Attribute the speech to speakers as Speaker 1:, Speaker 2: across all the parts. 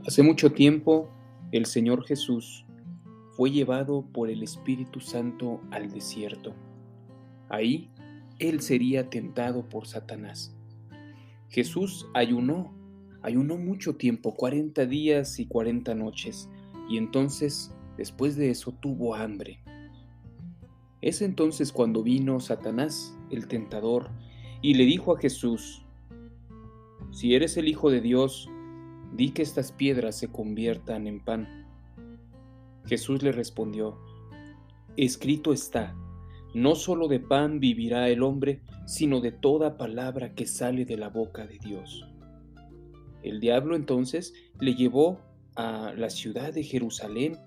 Speaker 1: Hace mucho tiempo, el Señor Jesús fue llevado por el Espíritu Santo al desierto. Ahí, Él sería tentado por Satanás. Jesús ayunó mucho tiempo, 40 días y 40 noches, y entonces, después de eso, tuvo hambre. Es entonces cuando vino Satanás, el tentador, y le dijo a Jesús: «Si eres el Hijo de Dios, di que estas piedras se conviertan en pan». Jesús le respondió: «Escrito está, no solo de pan vivirá el hombre, sino de toda palabra que sale de la boca de Dios». El diablo entonces le llevó a la ciudad de Jerusalén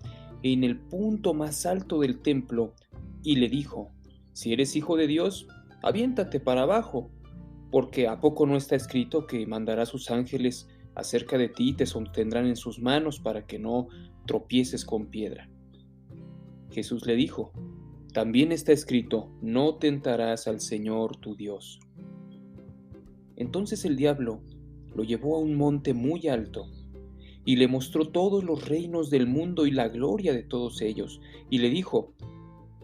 Speaker 1: en el punto más alto del templo y le dijo: «Si eres hijo de Dios, aviéntate para abajo, porque ¿a poco no está escrito que mandará a sus ángeles acerca de ti y te sostendrán en sus manos para que no tropieces con piedra?». Jesús le dijo: «También está escrito, no tentarás al Señor tu Dios». Entonces el diablo lo llevó a un monte muy alto y le mostró todos los reinos del mundo y la gloria de todos ellos, y le dijo: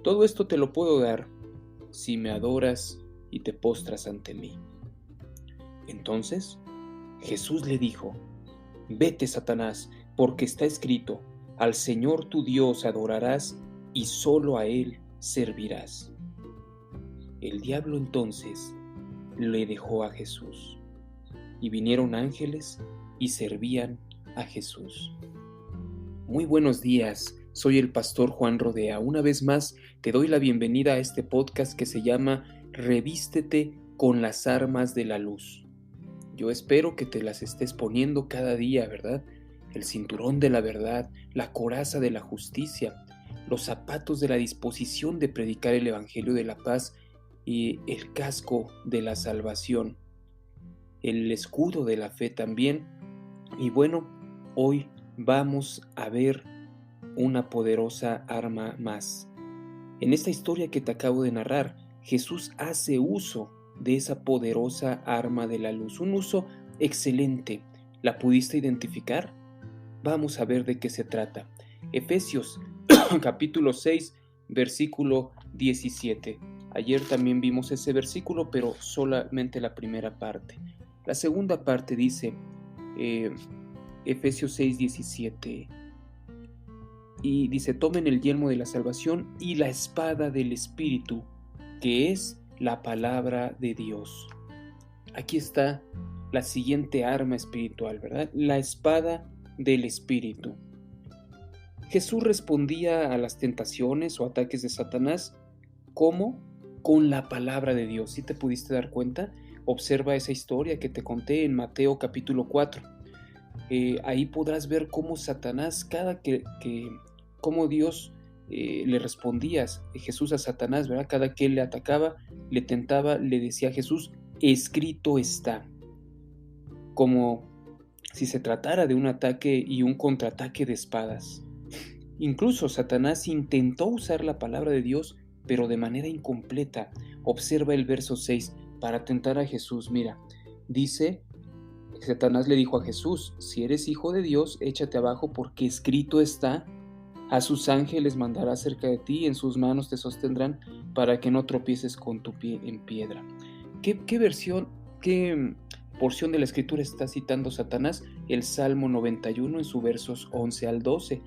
Speaker 1: «Todo esto te lo puedo dar si me adoras y te postras ante mí». Entonces Jesús le dijo: «Vete, Satanás, porque está escrito, al Señor tu Dios adorarás y solo a Él servirás». El diablo entonces le dejó a Jesús, y vinieron ángeles y servían a Jesús. Muy buenos días, soy el pastor Juan Rodea. Una vez más te doy la bienvenida a este podcast que se llama Revístete con las armas de la luz. Yo espero que te las estés poniendo cada día, ¿verdad? El cinturón de la verdad, la coraza de la justicia, los zapatos de la disposición de predicar el evangelio de la paz y el casco de la salvación, el escudo de la fe también. Y bueno, hoy vamos a ver una poderosa arma más. En esta historia que te acabo de narrar, Jesús hace uso de esa poderosa arma de la luz, un uso excelente. ¿La pudiste identificar? Vamos a ver de qué se trata. Efesios capítulo 6, versículo 17. Ayer también vimos ese versículo, pero solamente la primera parte. La segunda parte dice, Efesios 6, 17, y dice: «Tomen el yelmo de la salvación y la espada del Espíritu, que es la palabra de Dios». Aquí está la siguiente arma espiritual, ¿verdad? La espada del Espíritu. Jesús respondía a las tentaciones o ataques de Satanás, ¿cómo? Con la palabra de Dios. ¿Sí te pudiste dar cuenta? Observa esa historia que te conté en Mateo capítulo 4. Ahí podrás ver cómo Satanás, cómo Dios le respondía Jesús a Satanás, ¿verdad? Cada que él le atacaba, le tentaba, le decía a Jesús: «Escrito está», como si se tratara de un ataque y un contraataque de espadas. Incluso Satanás intentó usar la palabra de Dios, pero de manera incompleta. Observa el verso 6 para tentar a Jesús. Mira, dice: Satanás le dijo a Jesús: «Si eres hijo de Dios, échate abajo, porque escrito está, a sus ángeles mandará cerca de ti, en sus manos te sostendrán, para que no tropieces con tu pie en piedra». ¿Qué porción de la escritura está citando Satanás? El Salmo 91 en sus versos 11 al 12.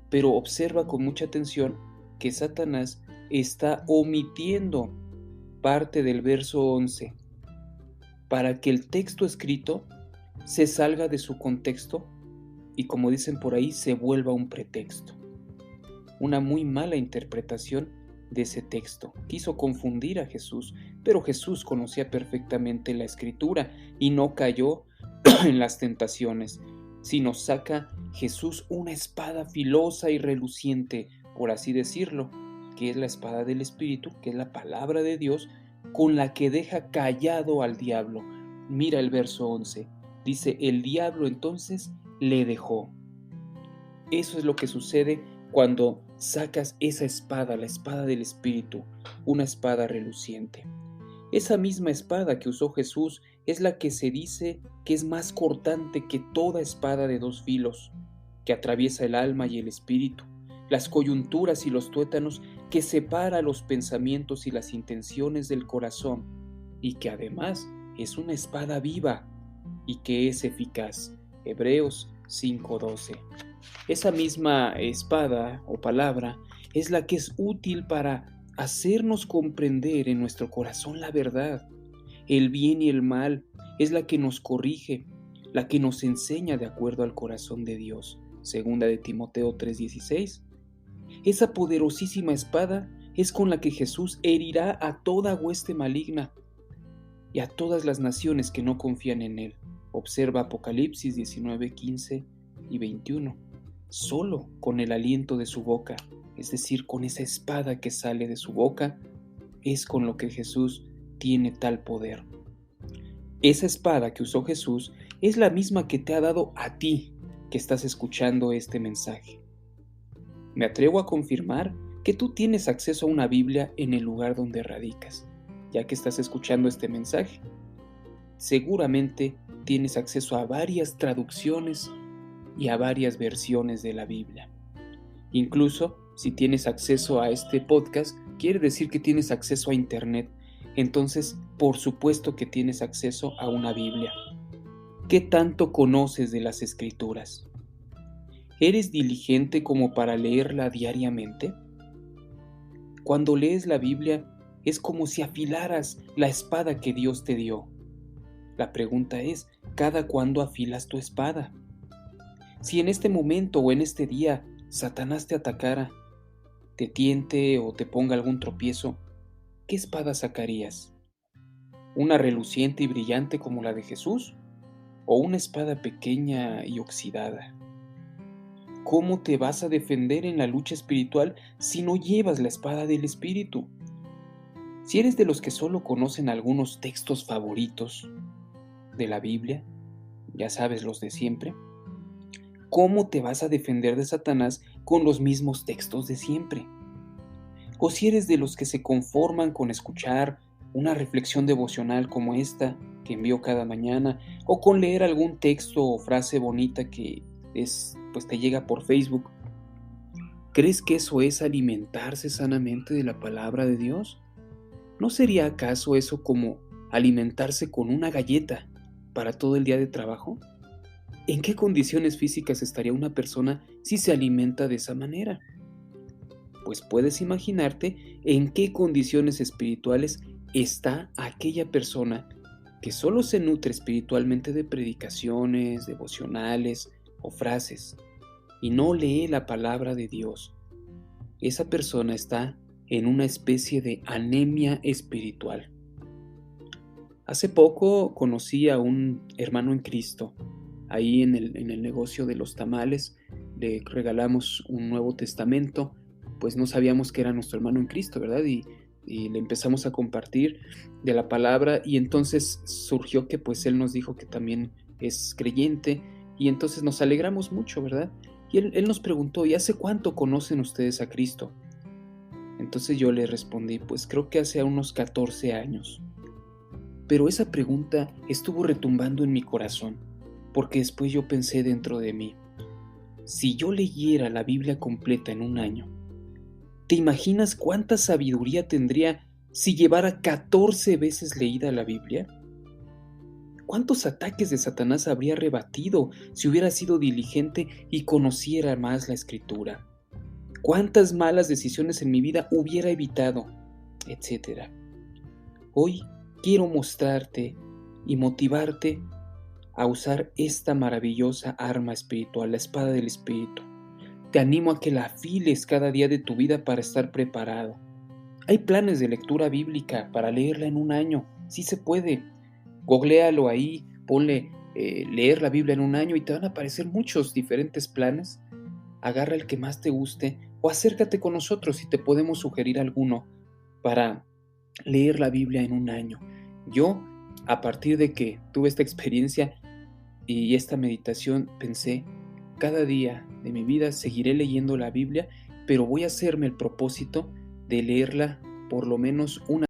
Speaker 1: Pero observa con mucha atención que Satanás está omitiendo parte del verso 11 para que el texto escrito se salga de su contexto y, como dicen por ahí, se vuelva un pretexto. Una muy mala interpretación de ese texto. Quiso confundir a Jesús, pero Jesús conocía perfectamente la escritura y no cayó en las tentaciones, sino saca Jesús una espada filosa y reluciente, por así decirlo, que es la espada del Espíritu, que es la palabra de Dios, con la que deja callado al diablo. Mira el verso 11. Dice: «El diablo entonces le dejó». Eso es lo que sucede cuando sacas esa espada, la espada del Espíritu, una espada reluciente. Esa misma espada que usó Jesús es la que se dice que es más cortante que toda espada de dos filos, que atraviesa el alma y el espíritu, las coyunturas y los tuétanos, que separa los pensamientos y las intenciones del corazón, y que además es una espada viva y que es eficaz. Hebreos 5:12. Esa misma espada o palabra es la que es útil para hacernos comprender en nuestro corazón la verdad, el bien y el mal, es la que nos corrige, la que nos enseña de acuerdo al corazón de Dios. Segunda de Timoteo 3:16. Esa poderosísima espada es con la que Jesús herirá a toda hueste maligna y a todas las naciones que no confían en Él. Observa Apocalipsis 19, 15 y 21. Solo con el aliento de su boca, es decir, con esa espada que sale de su boca, es con lo que Jesús tiene tal poder. Esa espada que usó Jesús es la misma que te ha dado a ti que estás escuchando este mensaje. Me atrevo a confirmar que tú tienes acceso a una Biblia en el lugar donde radicas, ya que estás escuchando este mensaje. Seguramente tienes acceso a varias traducciones y a varias versiones de la Biblia. Incluso, si tienes acceso a este podcast, quiere decir que tienes acceso a Internet. Entonces, por supuesto que tienes acceso a una Biblia. ¿Qué tanto conoces de las Escrituras? ¿Eres diligente como para leerla diariamente? Cuando lees la Biblia, es como si afilaras la espada que Dios te dio. La pregunta es, ¿cada cuándo afilas tu espada? Si en este momento o en este día Satanás te atacara, te tiente o te ponga algún tropiezo, ¿qué espada sacarías? ¿Una reluciente y brillante como la de Jesús? ¿O una espada pequeña y oxidada? ¿Cómo te vas a defender en la lucha espiritual si no llevas la espada del Espíritu? Si eres de los que solo conocen algunos textos favoritos de la Biblia, ya sabes, los de siempre, ¿cómo te vas a defender de Satanás con los mismos textos de siempre? O si eres de los que se conforman con escuchar una reflexión devocional como esta que envío cada mañana, o con leer algún texto o frase bonita que pues te llega por Facebook, ¿crees que eso es alimentarse sanamente de la palabra de Dios? ¿No sería acaso eso como alimentarse con una galleta para todo el día de trabajo? ¿En qué condiciones físicas estaría una persona si se alimenta de esa manera? Pues puedes imaginarte en qué condiciones espirituales está aquella persona que solo se nutre espiritualmente de predicaciones, devocionales o frases y no lee la palabra de Dios. Esa persona está en una especie de anemia espiritual. Hace poco conocí a un hermano en Cristo. Ahí en el negocio de los tamales le regalamos un Nuevo Testamento, pues no sabíamos que era nuestro hermano en Cristo, ¿verdad? Y le empezamos a compartir de la palabra y entonces surgió que pues él nos dijo que también es creyente y entonces nos alegramos mucho, ¿verdad? Y él nos preguntó, ¿y hace cuánto conocen ustedes a Cristo? Entonces yo le respondí, pues creo que hace unos 14 años. Pero esa pregunta estuvo retumbando en mi corazón, porque después yo pensé dentro de mí, si yo leyera la Biblia completa en un año, ¿te imaginas cuánta sabiduría tendría si llevara 14 veces leída la Biblia? ¿Cuántos ataques de Satanás habría rebatido si hubiera sido diligente y conociera más la Escritura? ¿Cuántas malas decisiones en mi vida hubiera evitado? Etcétera. Hoy quiero mostrarte y motivarte a usar esta maravillosa arma espiritual, la espada del Espíritu. Te animo a que la afiles cada día de tu vida para estar preparado. Hay planes de lectura bíblica para leerla en un año, sí se puede. Googléalo ahí, ponle leer la Biblia en un año y te van a aparecer muchos diferentes planes. Agarra el que más te guste o acércate con nosotros y te podemos sugerir alguno para leer la Biblia en un año. Yo, a partir de que tuve esta experiencia y esta meditación, pensé, cada día de mi vida seguiré leyendo la Biblia, pero voy a hacerme el propósito de leerla por lo menos una